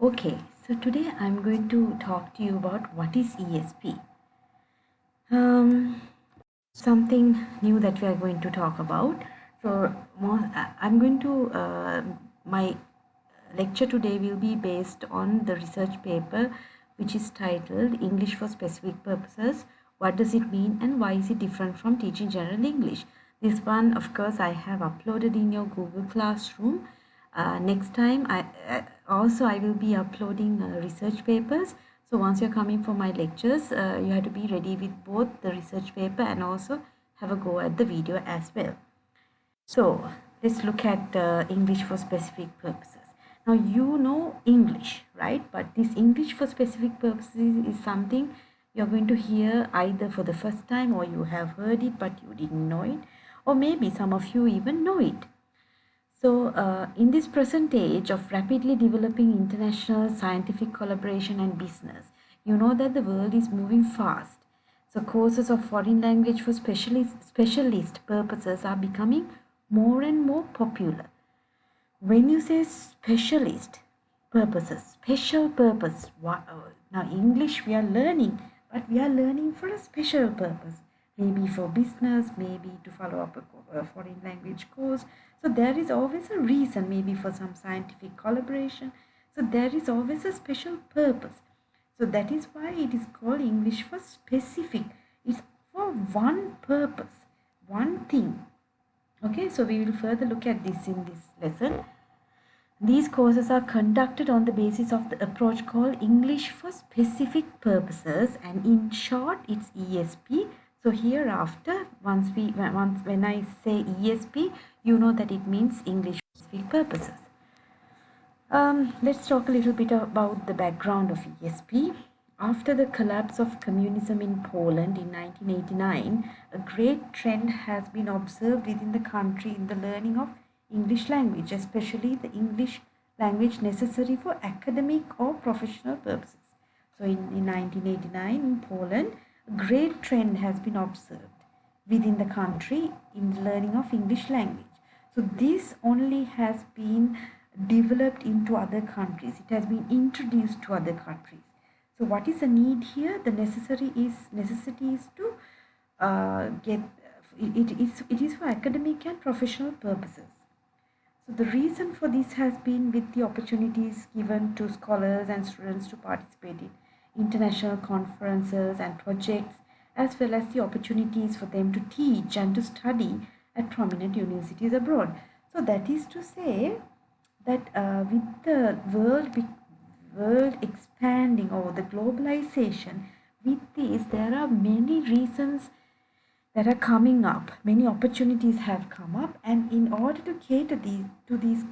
Okay, so today I'm going to talk to you about what is ESP. Um, Something new that we are going to talk about. I'm going to my lecture today will be based on the research paper which is titled English for Specific Purposes. What does it mean and why is it different from teaching general English? This one, of course, I have uploaded in your Google Classroom. Next time, I will be uploading research papers. So once you're coming for my lectures, you have to be ready with both the research paper and also have a go at the video as well. So let's look at English for specific purposes. Now you know English, right? But this English for specific purposes is something you're going to hear either for the first time or you have heard it but you didn't know it, or maybe some of you even know it. So, in this present age of rapidly developing international scientific collaboration and business, you know that the world is moving fast. So, courses of foreign language for specialist purposes are becoming more and more popular. When you say specialist purposes, special purpose, now English we are learning, but we are learning for a special purpose. Maybe for business, maybe to follow up a foreign language course. So there is always a reason, maybe for some scientific collaboration. So there is always a special purpose. So that is why it is called English for specific. It's for one purpose, one thing. Okay, so we will further look at this in this lesson. These courses are conducted on the basis of the approach called English for Specific Purposes, and in short it's ESP. So hereafter, when I say ESP, you know that it means English for Specific Purposes. Let's talk a little bit about the background of ESP. After the collapse of communism in Poland in 1989, a great trend has been observed within the country in the learning of English language, especially the English language necessary for academic or professional purposes. So in 1989 in Poland, a great trend has been observed within the country in the learning of English language. So this only has been developed into other countries. It has been introduced to other countries. So what is the need here? The necessity is to get it is for academic and professional purposes. So the reason for this has been with the opportunities given to scholars and students to participate in international conferences and projects, as well as the opportunities for them to teach and to study at prominent universities abroad. So that is to say that with the world expanding or the globalization, with this there are many reasons that are coming up. Many opportunities have come up, and in order to cater to these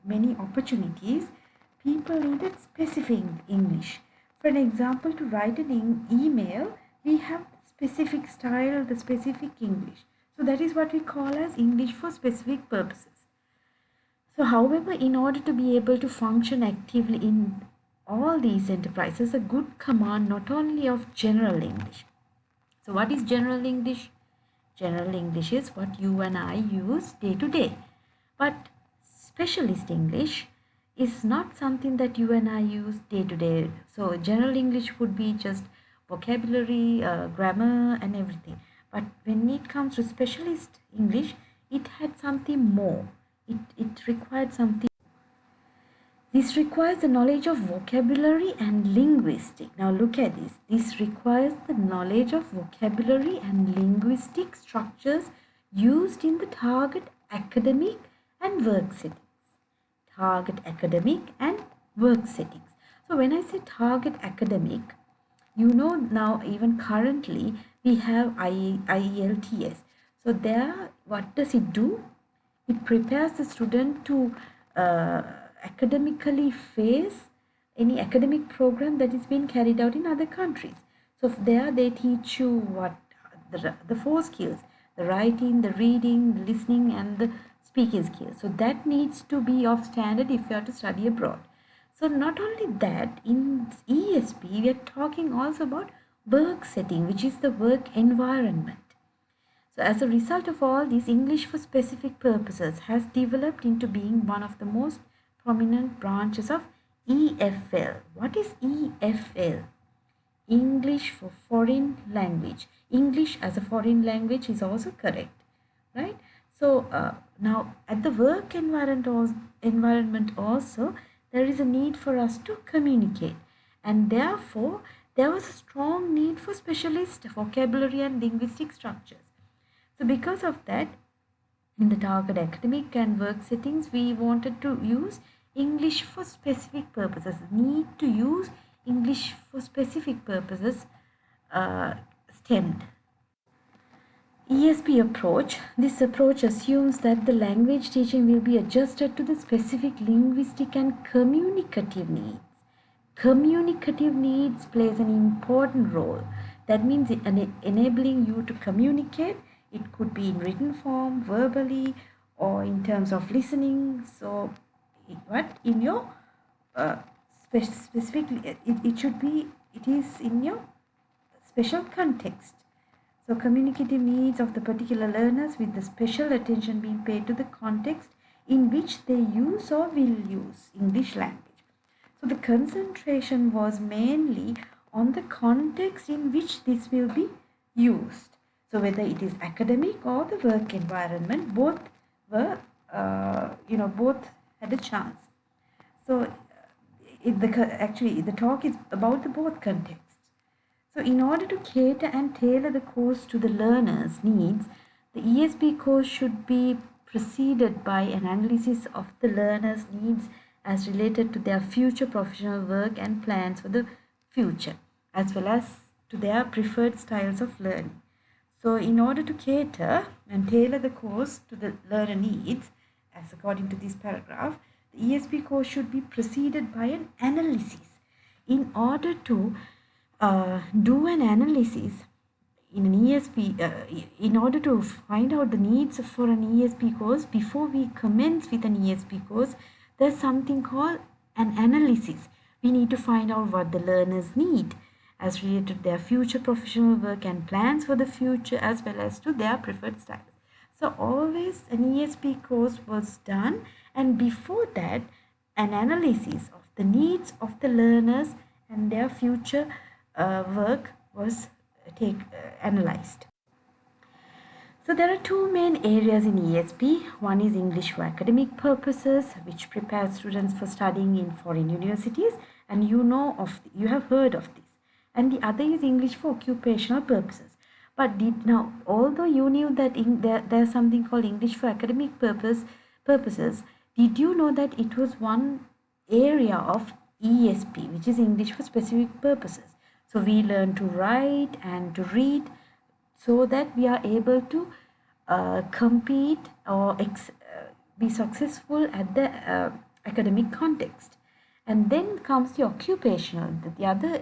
many opportunities, people needed specific English. For an example, to write an email, we have specific style, the specific English. So that is what we call as English for specific purposes. So, however, in order to be able to function actively in all these enterprises, a good command not only of general English. So, what is general English? General English is what you and I use day to day. But specialist English is not something that you and I use day to day. So, general English would be just vocabulary, grammar, and everything. But when it comes to specialist English, it had something more. It required something. This requires the knowledge of vocabulary and linguistic. Now look at this. This requires the knowledge of vocabulary and linguistic structures used in the target academic and work settings. Target academic and work settings. So when I say target academic, you know now even currently we have IELTS. So there, what does it do? It prepares the student to academically face any academic program that is being carried out in other countries. So there they teach you what the four skills: the writing, the reading, the listening, and the speaking skills. So that needs to be of standard if you are to study abroad. So not only that, in ESP we are talking also about work setting, which is the work environment. So as a result of all this, English for specific purposes has developed into being one of the most prominent branches of EFL. What is EFL? English for foreign language. English as a foreign language is also correct, right? So now at the work environment also, there is a need for us to communicate, and therefore there was a strong need for specialist vocabulary and linguistic structures. So because of that, in the target academic and work settings, we wanted to use English for specific purposes, need to use English for specific purposes stemmed. ESP approach. This approach assumes that the language teaching will be adjusted to the specific linguistic and communicative needs. Communicative needs plays an important role. That means enabling you to communicate. It could be in written form, verbally, or in terms of listening. So, in your specifically, it is in your special context. So communicative needs of the particular learners, with the special attention being paid to the context in which they use or will use English language. So the concentration was mainly on the context in which this will be used. So whether it is academic or the work environment, both were, both had a chance. So actually the talk is about the both contexts. So in order to cater and tailor the course to the learner's needs, the ESP course should be preceded by an analysis of the learner's needs as related to their future professional work and plans for the future, as well as to their preferred styles of learning. So in order to cater and tailor the course to the learner needs, as according to this paragraph, the ESP course should be preceded by an analysis. In order to do an analysis in an ESP, in order to find out the needs for an ESP course, before we commence with an ESP course, there's something called an analysis. We need to find out what the learners need as related to their future professional work and plans for the future, as well as to their preferred styles. So always an ESP course was done, and before that an analysis of the needs of the learners and their future work was analyzed. So there are two main areas in ESP. One is English for academic purposes, which prepares students for studying in foreign universities, and you have heard of this. And the other is English for occupational purposes. But although you knew that there's something called English for academic purposes, did you know that it was one area of ESP, which is English for specific purposes? So we learn to write and to read so that we are able to compete or be successful at the academic context. And then comes the occupational. The other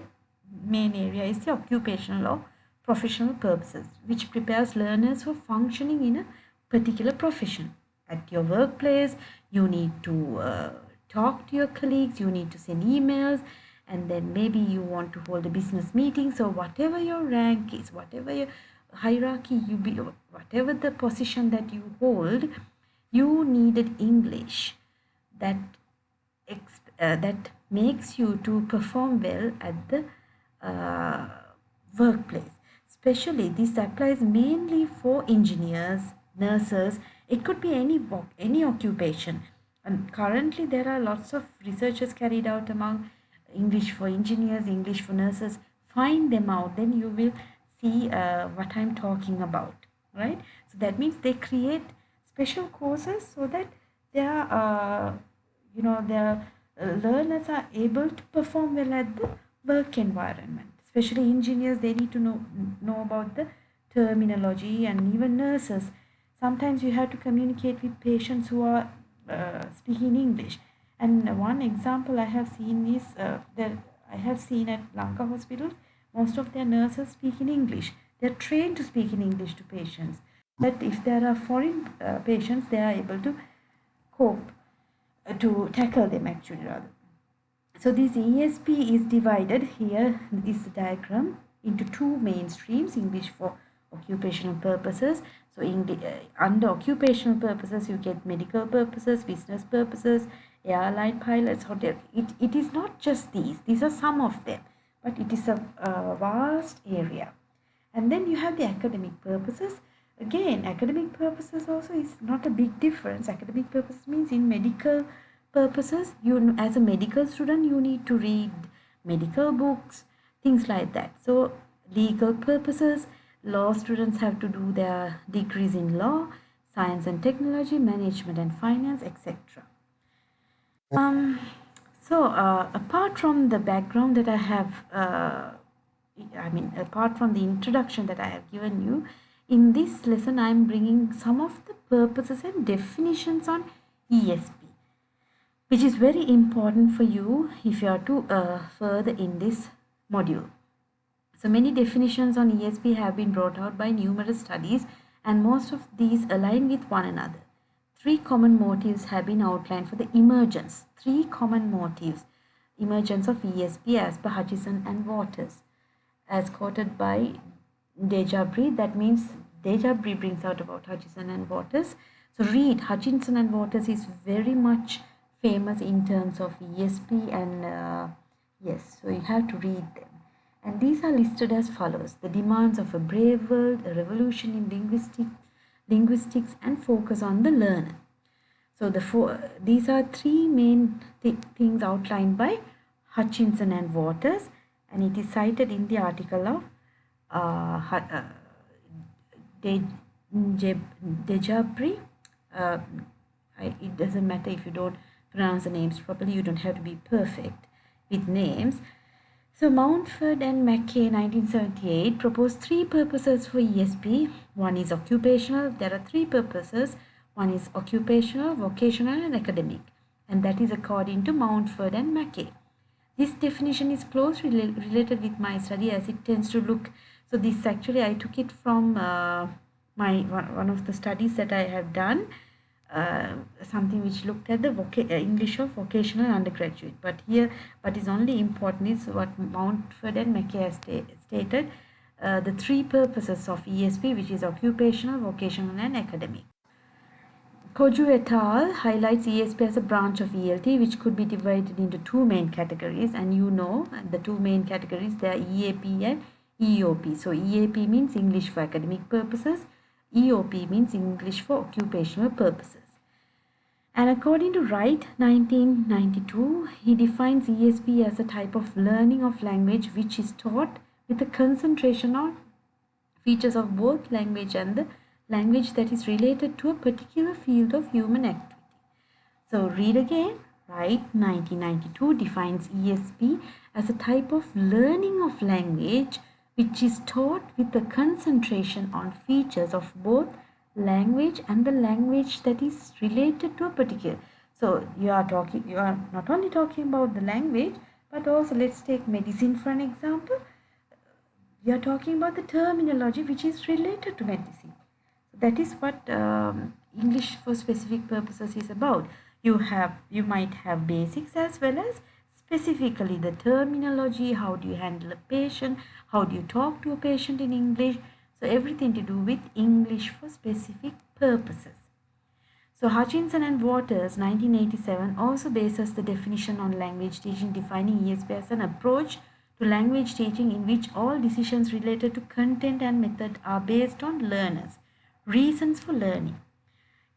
main area is the occupational or professional purposes, which prepares learners for functioning in a particular profession. At your workplace, you need to talk to your colleagues, you need to send emails, and then maybe you want to hold a business meeting. So whatever your rank is, whatever your hierarchy you be, whatever the position that you hold, you needed English that makes you to perform well at the workplace. Especially this applies mainly for engineers, nurses. It could be any occupation. And currently there are lots of researches carried out among English for engineers, English for nurses. Find them out, then you will see what I'm talking about, right? So that means they create special courses so that their learners are able to perform well at the work environment. Especially engineers, they need to know about the terminology, and even nurses. Sometimes you have to communicate with patients who are speaking English. And one example I have seen is that I have seen at Lanka hospitals, most of their nurses speak in English. They're trained to speak in English to patients. But if there are foreign patients, they are able to cope, to tackle them actually rather. So this ESP is divided, here is the diagram, into two main streams: English for occupational purposes. So under occupational purposes, you get medical purposes, business purposes, airline pilots, hotel. It is not just these are some of them, but it is a vast area. And then you have the academic purposes. Again, academic purposes also is not a big difference. Academic purposes means in medical purposes, you as a medical student, you need to read medical books, things like that. So legal purposes, law students have to do their degrees in law, science and technology, management and finance, etc. Apart from the background that I have, apart from the introduction that I have given you, in this lesson I am bringing some of the purposes and definitions on ESP, which is very important for you if you are to further in this module. So many definitions on ESP have been brought out by numerous studies, and most of these align with one another. Three common motives have been outlined for the emergence. Three common motives. Emergence of ESP as per Hutchison and Waters. As quoted by Dejabri, that means Dejabri brings out about Hutchison and Waters. So read, Hutchison and Waters is very much famous in terms of ESP, and yes, so you have to read them. And these are listed as follows: the demands of a brave world, a revolution in linguistics, and focus on the learner. So these are three main things outlined by Hutchinson and Waters, and it is cited in the article of Dejabri. It doesn't matter if you don't pronounce the names properly, you don't have to be perfect with names. So Mountford and Mackay 1978 proposed three purposes for ESP. One is occupational. There are three purposes. One is occupational, vocational and academic. And that is according to Mountford and Mackay. This definition is closely related with my study as it tends to look. So this actually I took it from one of the studies that I have done. Something which looked at the English of vocational undergraduate, but here what is only important is what Mountford and Mackay has stated, the three purposes of ESP, which is occupational, vocational and academic. Koju et al. Highlights ESP as a branch of ELT which could be divided into two main categories, and you know the two main categories, they are EAP and EOP. So EAP means English for academic purposes, EOP means English for occupational purposes. And according to Wright 1992, he defines ESP as a type of learning of language which is taught with a concentration on features of both language and the language that is related to a particular field of human activity. So read again. Wright 1992 defines ESP as a type of learning of language which is taught with a concentration on features of both language and the language that is related to a particular. So you are not only talking about the language, but also let's take medicine for an example. You are talking about the terminology which is related to medicine. That is what English for specific purposes is about. You might have basics as well as specifically the terminology, how do you handle a patient, how do you talk to a patient in English. So everything to do with English for specific purposes. So Hutchinson and Waters 1987 also bases the definition on language teaching, defining ESP as an approach to language teaching in which all decisions related to content and method are based on learners' reasons for learning.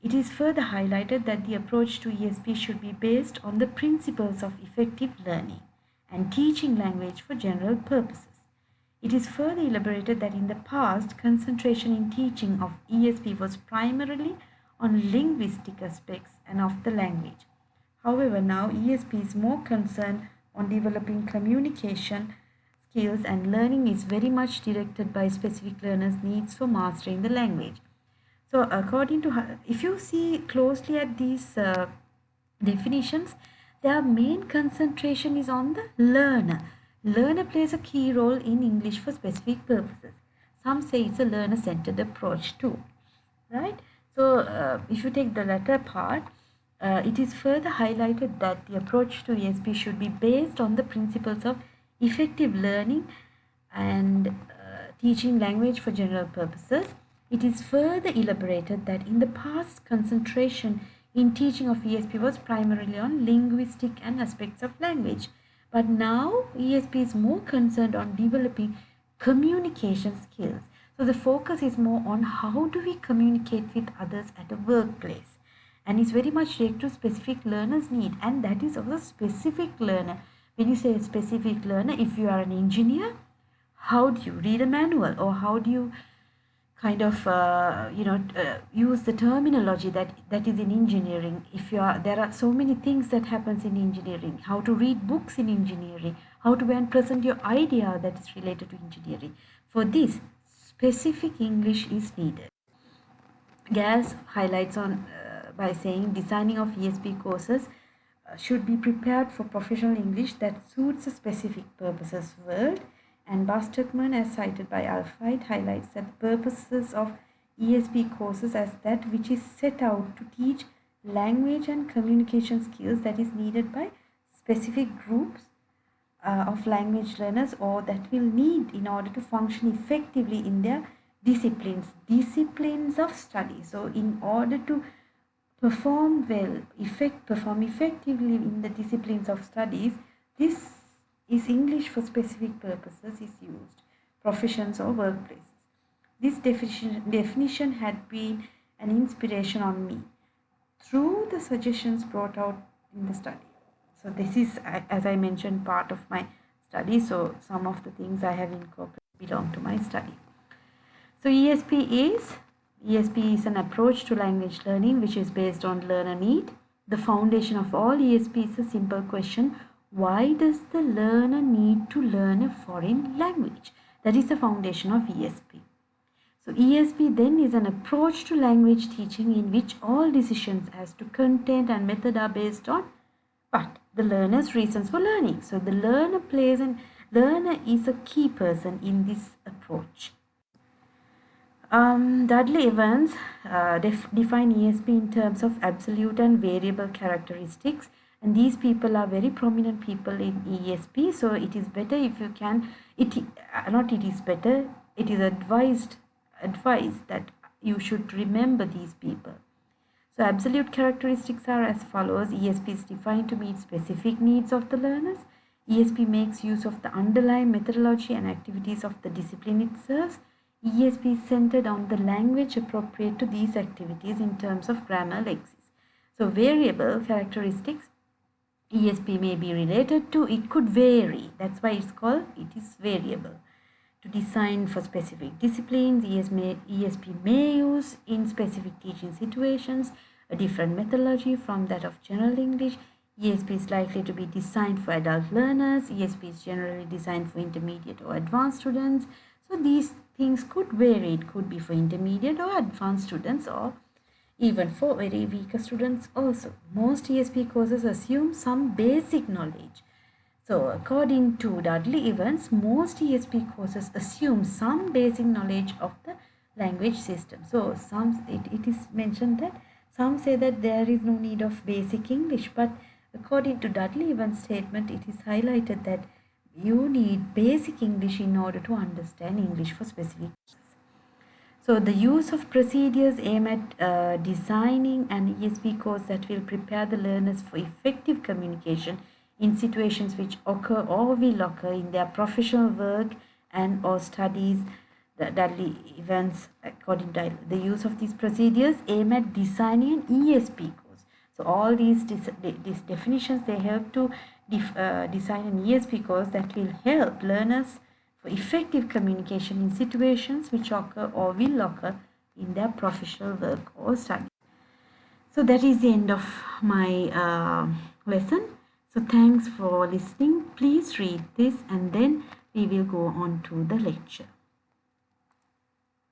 It is further highlighted that the approach to ESP should be based on the principles of effective learning and teaching language for general purposes. It is further elaborated that in the past, concentration in teaching of ESP was primarily on linguistic aspects and of the language. However, now ESP is more concerned on developing communication skills, and learning is very much directed by specific learners' needs for mastering the language. So according to, if you see closely at these definitions, their main concentration is on the learner. Learner plays a key role in English for specific purposes. Some say it's a learner-centered approach too, right? So if you take the latter part, it is further highlighted that the approach to ESP should be based on the principles of effective learning and teaching language for general purposes, it is further elaborated that in the past, concentration in teaching of ESP was primarily on linguistic and aspects of language. But now ESP is more concerned on developing communication skills. So the focus is more on how do we communicate with others at a workplace. And it's very much related to specific learner's need, and that is also specific learner. When you say specific learner, if you are an engineer, how do you read a manual, or how do you kind of use the terminology that is in engineering? If you are, there are so many things that happens in engineering. How to read books in engineering, how to present your idea that is related to engineering. For this, specific English is needed. Gas highlights on by saying designing of ESP courses should be prepared for professional English that suits a specific purposes world. And Bastakman, as cited by Alfide, highlights that the purposes of ESP courses as that which is set out to teach language and communication skills that is needed by specific groups of language learners, or that will need in order to function effectively in their disciplines of study. So in order to perform effectively in the disciplines of studies, this is English for specific purposes is used, professions or workplaces. This definition had been an inspiration on me through the suggestions brought out in the study. So this is, as I mentioned, part of my study. So some of the things I have incorporated belong to my study. So ESP is an approach to language learning which is based on learner need. The foundation of all ESP is a simple question: why does the learner need to learn a foreign language? That is the foundation of ESP. So ESP then is an approach to language teaching in which all decisions as to content and method are based on the learner's reasons for learning. So the learner is a key person in this approach. Dudley Evans define ESP in terms of absolute and variable characteristics, and these people are very prominent people in ESP. So it is better if you can, it is advised that you should remember these people. So absolute characteristics are as follows. ESP is defined to meet specific needs of the learners. ESP makes use of the underlying methodology and activities of the discipline it serves. ESP is centered on the language appropriate to these activities in terms of grammar lexis. So variable characteristics, ESP may be related to, it could vary. That's why it is variable. To design for specific disciplines, ESP may use in specific teaching situations a different methodology from that of general English. ESP is likely to be designed for adult learners. ESP is generally designed for intermediate or advanced students. So these things could vary. It could be for intermediate or advanced students, or even for very weaker students also. Most ESP courses assume some basic knowledge. So according to Dudley Evans, most ESP courses assume some basic knowledge of the language system. So it is mentioned that some say that there is no need of basic English, but according to Dudley Evans' statement, it is highlighted that you need basic English in order to understand English for specific courses. So the use of procedures aim at designing an ESP course that will prepare the learners for effective communication in situations which occur or will occur in their professional work and or studies. The Dudley Evans, according to the use of these procedures aim at designing an ESP course. So all these definitions, they help to design an ESP course that will help learners for effective communication in situations which occur or will occur in their professional work or study. So that is the end of my lesson. So thanks for listening. Please read this and then we will go on to the lecture.